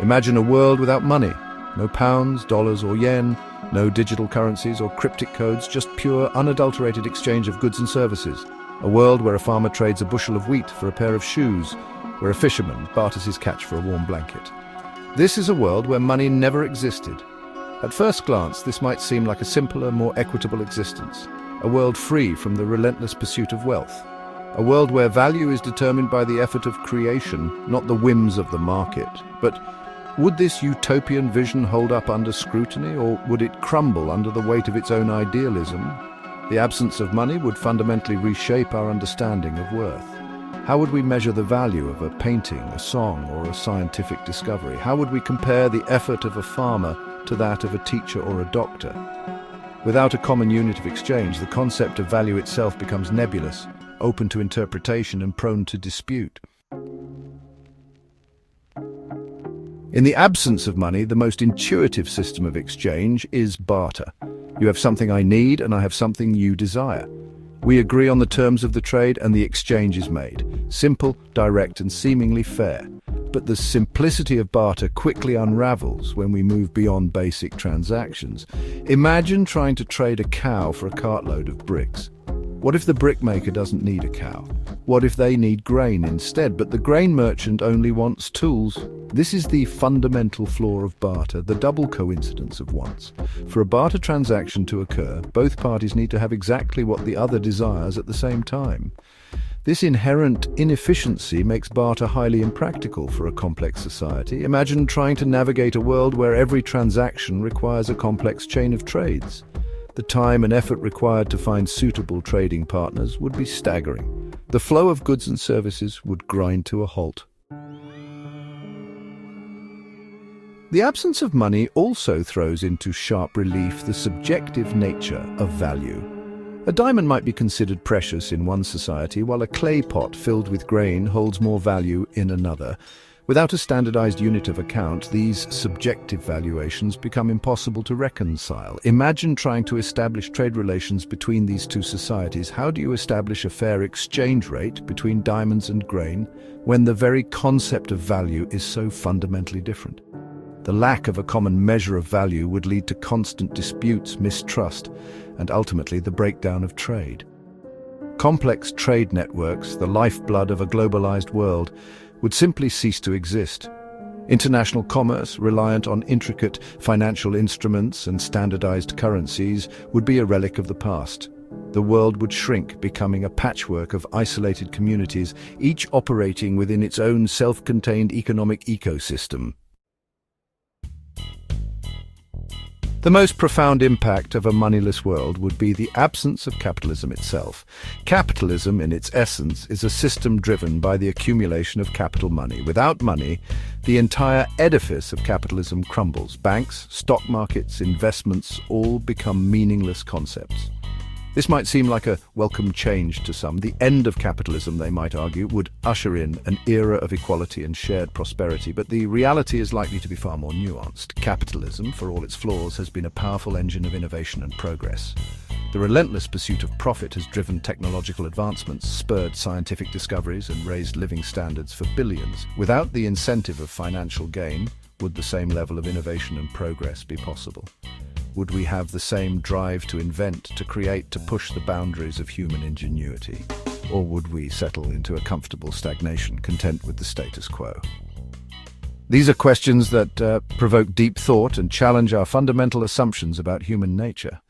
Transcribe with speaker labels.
Speaker 1: Imagine a world without money. No pounds, dollars or yen, no digital currencies or cryptic codes, just pure, unadulterated exchange of goods and services. A world where a farmer trades a bushel of wheat for a pair of shoes, where a fisherman barters his catch for a warm blanket. This is a world where money never existed. At first glance, this might seem like a simpler, more equitable existence. A world free from the relentless pursuit of wealth. A world where value is determined by the effort of creation, not the whims of the market. But would this utopian vision hold up under scrutiny, or would it crumble under the weight of its own idealism? The absence of money would fundamentally reshape our understanding of worth. How would we measure the value of a painting, a song, or a scientific discovery? How would we compare the effort of a farmer to that of a teacher or a doctor? Without a common unit of exchange, the concept of value itself becomes nebulous, open to interpretation and prone to dispute. In the absence of money, the most intuitive system of exchange is barter. You have something I need and I have something you desire. We agree on the terms of the trade and the exchange is made. Simple, direct and seemingly fair. But the simplicity of barter quickly unravels when we move beyond basic transactions. Imagine trying to trade a cow for a cartload of bricks. What if the brickmaker doesn't need a cow? What if they need grain instead, but the grain merchant only wants tools? This is the fundamental flaw of barter, the double coincidence of wants. For a barter transaction to occur, both parties need to have exactly what the other desires at the same time. This inherent inefficiency makes barter highly impractical for a complex society. Imagine trying to navigate a world where every transaction requires a complex chain of trades. The time and effort required to find suitable trading partners would be staggering. The flow of goods and services would grind to a halt. The absence of money also throws into sharp relief the subjective nature of value. A diamond might be considered precious in one society, while a clay pot filled with grain holds more value in another. Without a standardized unit of account, these subjective valuations become impossible to reconcile. Imagine trying to establish trade relations between these two societies. How do you establish a fair exchange rate between diamonds and grain when the very concept of value is so fundamentally different? The lack of a common measure of value would lead to constant disputes, mistrust, and ultimately the breakdown of trade. Complex trade networks, the lifeblood of a globalized world, would simply cease to exist. International commerce, reliant on intricate financial instruments and standardized currencies, would be a relic of the past. The world would shrink, becoming a patchwork of isolated communities, each operating within its own self-contained economic ecosystem. The most profound impact of a moneyless world would be the absence of capitalism itself. Capitalism, in its essence, is a system driven by the accumulation of capital money. Without money, the entire edifice of capitalism crumbles. Banks, stock markets, investments all become meaningless concepts. This might seem like a welcome change to some. The end of capitalism, they might argue, would usher in an era of equality and shared prosperity, but the reality is likely to be far more nuanced. Capitalism, for all its flaws, has been a powerful engine of innovation and progress. The relentless pursuit of profit has driven technological advancements, spurred scientific discoveries, and raised living standards for billions. Without the incentive of financial gain, would the same level of innovation and progress be possible? Would we have the same drive to invent, to create, to push the boundaries of human ingenuity? Or would we settle into a comfortable stagnation, content with the status quo? These are questions that provoke deep thought and challenge our fundamental assumptions about human nature.